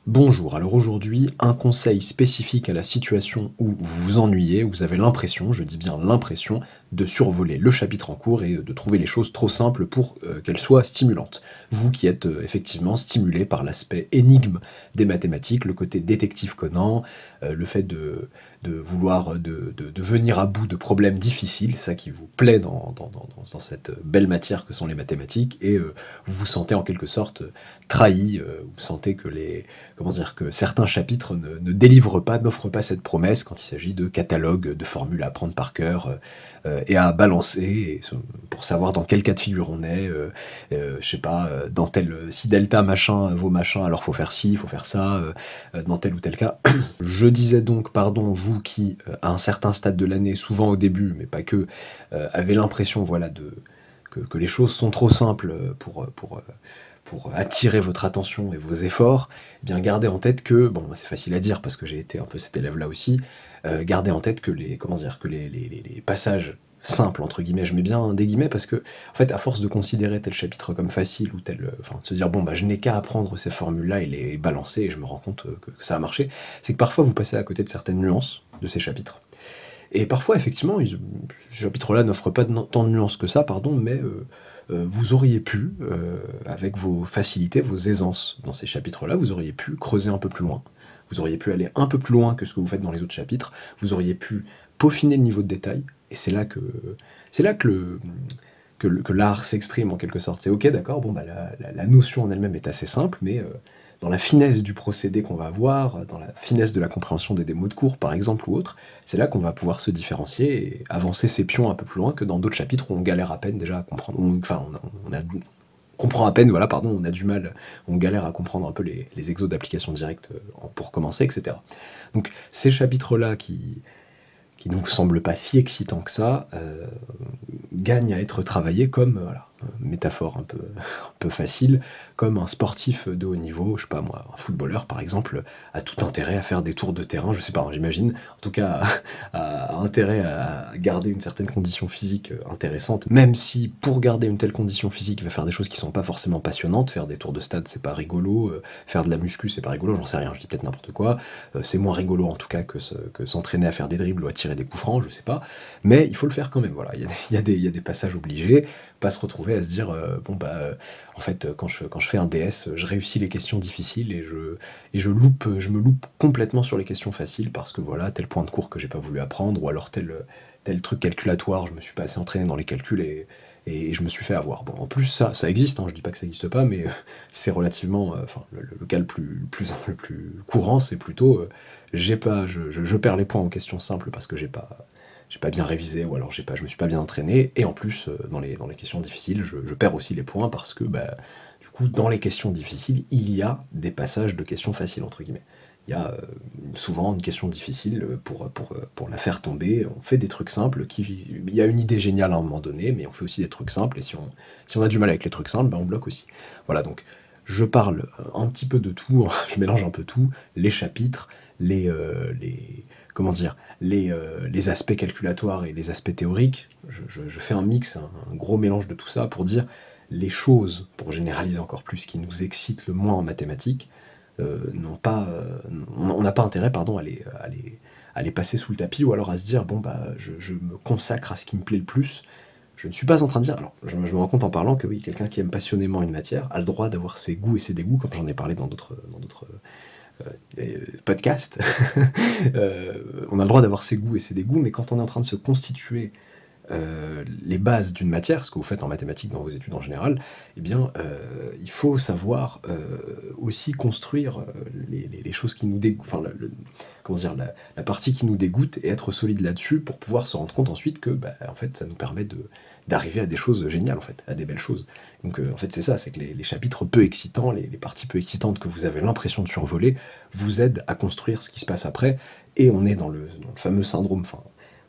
Bonjour, alors aujourd'hui, un conseil spécifique à la situation où vous vous ennuyez, où vous avez l'impression, je dis bien l'impression, de survoler le chapitre en cours et de trouver les choses trop simples pour qu'elles soient stimulantes. Vous qui êtes effectivement stimulé par l'aspect énigme des mathématiques, le côté détective Conan, le fait de vouloir de venir à bout de problèmes difficiles, c'est ça qui vous plaît dans cette belle matière que sont les mathématiques, et vous vous sentez en quelque sorte trahi, vous sentez que comment dire, que certains chapitres ne délivrent pas, n'offrent pas cette promesse quand il s'agit de catalogues, de formules à apprendre par cœur et à balancer pour savoir dans quel cas de figure on est, je sais pas, dans tel, si delta machin vaut machin, alors faut faire ci, faut faire ça, dans tel ou tel cas. Je disais donc, pardon, vous qui, à un certain stade de l'année, souvent au début, mais pas que, avez l'impression, voilà, que les choses sont trop simples pour attirer votre attention et vos efforts, eh bien gardez en tête que, bon c'est facile à dire parce que j'ai été un peu cet élève-là aussi, gardez en tête que comment dire, que les passages simples, entre guillemets, je mets bien des guillemets parce que, en fait, à force de considérer tel chapitre comme facile ou tel, enfin, de se dire, bon, bah, je n'ai qu'à apprendre ces formules-là et les balancer et je me rends compte que ça a marché, c'est que parfois vous passez à côté de certaines nuances de ces chapitres. Et parfois, effectivement, ce chapitre-là n'offre pas tant de nuances que ça, pardon, mais vous auriez pu, avec vos facilités, vos aisances dans ces chapitres-là, vous auriez pu creuser un peu plus loin. Vous auriez pu aller un peu plus loin que ce que vous faites dans les autres chapitres. Vous auriez pu peaufiner le niveau de détail. Et c'est là que l'art s'exprime en quelque sorte. C'est ok, d'accord, bon, bah, la notion en elle-même est assez simple, mais dans la finesse du procédé qu'on va avoir, dans la finesse de la compréhension des démos de cours, par exemple, ou autre, c'est là qu'on va pouvoir se différencier et avancer ses pions un peu plus loin que dans d'autres chapitres où on galère à peine déjà à comprendre. On comprend à peine, voilà, pardon, on a du mal, on galère à comprendre un peu les exos d'application directe pour commencer, etc. Donc ces chapitres-là qui ne vous semblent pas si excitants que ça, gagnent à être travaillés comme, voilà, métaphore un peu facile, comme un sportif de haut niveau, je sais pas moi, un footballeur par exemple, a tout intérêt à faire des tours de terrain, je sais pas, hein, j'imagine, en tout cas a intérêt à garder une certaine condition physique intéressante, même si pour garder une telle condition physique, il va faire des choses qui sont pas forcément passionnantes, faire des tours de stade c'est pas rigolo, faire de la muscu c'est pas rigolo, j'en sais rien, je dis peut-être n'importe quoi, c'est moins rigolo en tout cas que s'entraîner à faire des dribbles ou à tirer des coups francs, je sais pas, mais il faut le faire quand même, voilà, il y a des passages obligés, pas se retrouver à se dire bon bah en fait quand je fais un DS je réussis les questions difficiles et je me loupe complètement sur les questions faciles parce que voilà tel point de cours que j'ai pas voulu apprendre ou alors tel truc calculatoire, je me suis pas assez entraîné dans les calculs et je me suis fait avoir. Bon, en plus, ça existe, hein, je dis pas que ça existe pas, mais c'est relativement. Enfin, le cas le plus courant, c'est plutôt je perds les points en questions simples parce que j'ai pas bien révisé ou alors je me suis pas bien entraîné, et en plus, dans les questions difficiles, je perds aussi les points parce que, bah, du coup, dans les questions difficiles, il y a des passages de questions faciles, entre guillemets. Il y a souvent une question difficile pour la faire tomber. On fait des trucs simples. Il y a une idée géniale à un moment donné, mais on fait aussi des trucs simples. Et si on a du mal avec les trucs simples, ben on bloque aussi. Voilà, donc je parle un petit peu de tout, je mélange un peu tout, les chapitres, comment dire, les aspects calculatoires et les aspects théoriques. Je fais un mix, un gros mélange de tout ça pour dire les choses, pour généraliser encore plus, qui nous excitent le moins en mathématiques, n'ont pas, on n'a pas intérêt, pardon, à les passer sous le tapis, ou alors à se dire, bon, bah, je me consacre à ce qui me plaît le plus. Je ne suis pas en train de dire, alors je me rends compte en parlant que oui, quelqu'un qui aime passionnément une matière a le droit d'avoir ses goûts et ses dégoûts, comme j'en ai parlé dans d'autres podcasts. On a le droit d'avoir ses goûts et ses dégoûts, mais quand on est en train de se constituer les bases d'une matière, ce que vous faites en mathématiques dans vos études en général, eh bien, il faut savoir aussi construire les choses qui nous dégoûtent, enfin, comment dire, la partie qui nous dégoûte et être solide là-dessus pour pouvoir se rendre compte ensuite que, bah, en fait, ça nous permet d'arriver à des choses géniales, en fait, à des belles choses. Donc, en fait, c'est ça, c'est que les chapitres peu excitants, les parties peu excitantes que vous avez l'impression de survoler, vous aident à construire ce qui se passe après, et on est dans le fameux syndrome, enfin,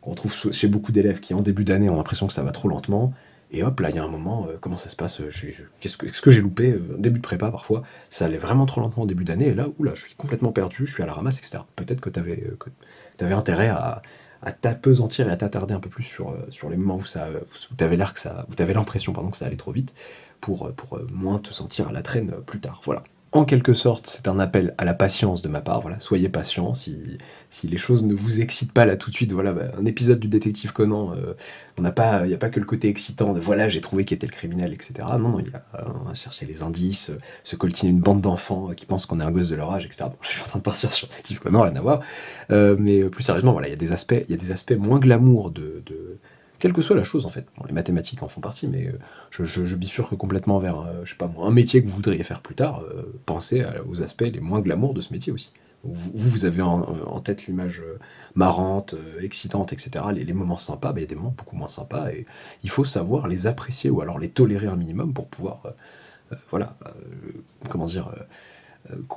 on trouve chez beaucoup d'élèves qui, en début d'année, ont l'impression que ça va trop lentement, et hop, là, il y a un moment, comment ça se passe, qu'est-ce que j'ai loupé, début de prépa, parfois, ça allait vraiment trop lentement au début d'année, et là, oula, je suis complètement perdu, je suis à la ramasse, etc. Peut-être que t'avais intérêt à t'apesantir et à t'attarder un peu plus sur les moments où t'avais l'air où t'avais l'impression, pardon, que ça allait trop vite, pour moins te sentir à la traîne plus tard, voilà. En quelque sorte, c'est un appel à la patience de ma part, voilà, soyez patient, si les choses ne vous excitent pas là tout de suite, voilà, un épisode du détective Conan, il n'y a pas que le côté excitant de voilà, j'ai trouvé qui était le criminel, etc. Non, non, il y a chercher les indices, se coltiner une bande d'enfants qui pensent qu'on est un gosse de leur âge, etc. Bon, je suis en train de partir sur détective Conan, rien à voir. Mais plus sérieusement, voilà, il y a des aspects moins glamour de quelle que soit la chose en fait. Bon, les mathématiques en font partie, mais je bifurque complètement vers, je sais pas moi, un métier que vous voudriez faire plus tard, pensez aux aspects les moins glamour de ce métier aussi. Vous avez en tête l'image marrante, excitante, etc., les moments sympas, bah, il y a des moments beaucoup moins sympas, et il faut savoir les apprécier, ou alors les tolérer un minimum pour pouvoir, voilà, comment dire,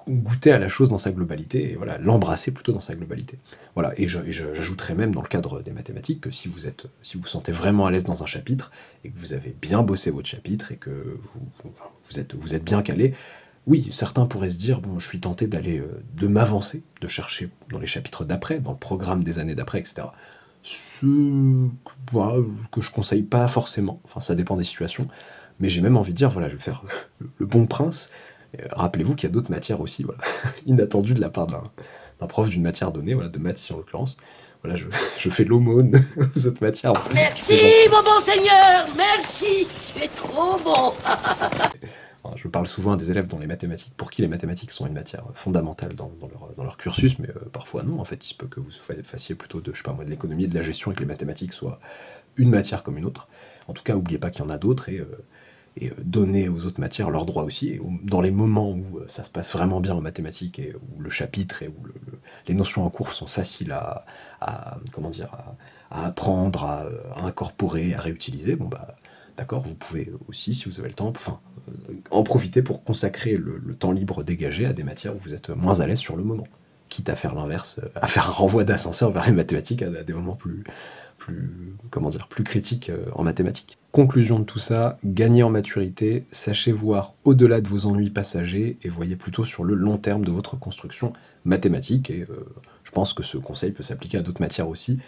goûter à la chose dans sa globalité, et voilà, l'embrasser plutôt dans sa globalité. Voilà, et j'ajouterais même dans le cadre des mathématiques que si vous vous sentez vraiment à l'aise dans un chapitre, et que vous avez bien bossé votre chapitre, et que vous êtes bien calé, oui, certains pourraient se dire, bon, je suis tenté de m'avancer, de chercher dans les chapitres d'après, dans le programme des années d'après, etc. Ce voilà, que je conseille pas forcément, enfin ça dépend des situations, mais j'ai même envie de dire, voilà, je vais faire le bon prince. Rappelez-vous qu'il y a d'autres matières aussi, voilà, inattendues de la part d'un prof d'une matière donnée, voilà, de maths ici en l'occurrence. Voilà, je fais l'aumône aux autres matières. Merci, mon bon Seigneur, merci, tu es trop bon. Je parle souvent à des élèves dans les mathématiques, pour qui les mathématiques sont une matière fondamentale dans leur cursus, mais parfois non, en fait, il se peut que vous fassiez plutôt de, je sais pas moi, de l'économie et de la gestion, et que les mathématiques soient une matière comme une autre. En tout cas, n'oubliez pas qu'il y en a d'autres, et donner aux autres matières leurs droits aussi, et dans les moments où ça se passe vraiment bien en mathématiques, et où le chapitre et où les notions en cours sont faciles comment dire, à apprendre, à incorporer, à réutiliser, bon bah d'accord, vous pouvez aussi, si vous avez le temps, enfin, en profiter pour consacrer le temps libre dégagé à des matières où vous êtes moins à l'aise sur le moment, quitte à faire l'inverse, à faire un renvoi d'ascenseur vers les mathématiques à des moments comment dire, plus critiques en mathématiques. Conclusion de tout ça, gagnez en maturité, sachez voir au-delà de vos ennuis passagers et voyez plutôt sur le long terme de votre construction mathématique, et je pense que ce conseil peut s'appliquer à d'autres matières aussi.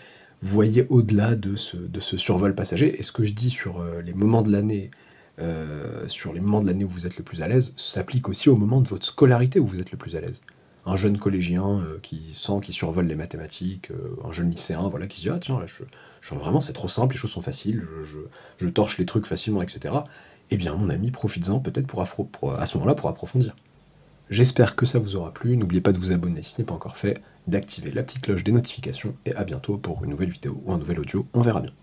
Voyez au-delà de ce survol passager, et ce que je dis sur les moments de l'année, où vous êtes le plus à l'aise, s'applique aussi au moment de votre scolarité où vous êtes le plus à l'aise. Un jeune collégien qui sent qu'il survole les mathématiques, un jeune lycéen, voilà, qui se dit ah tiens, là, vraiment c'est trop simple, les choses sont faciles, je torche les trucs facilement, etc. Eh bien mon ami, profites-en peut-être à ce moment-là pour approfondir. J'espère que ça vous aura plu, n'oubliez pas de vous abonner si ce n'est pas encore fait, d'activer la petite cloche des notifications, et à bientôt pour une nouvelle vidéo ou un nouvel audio, on verra bien.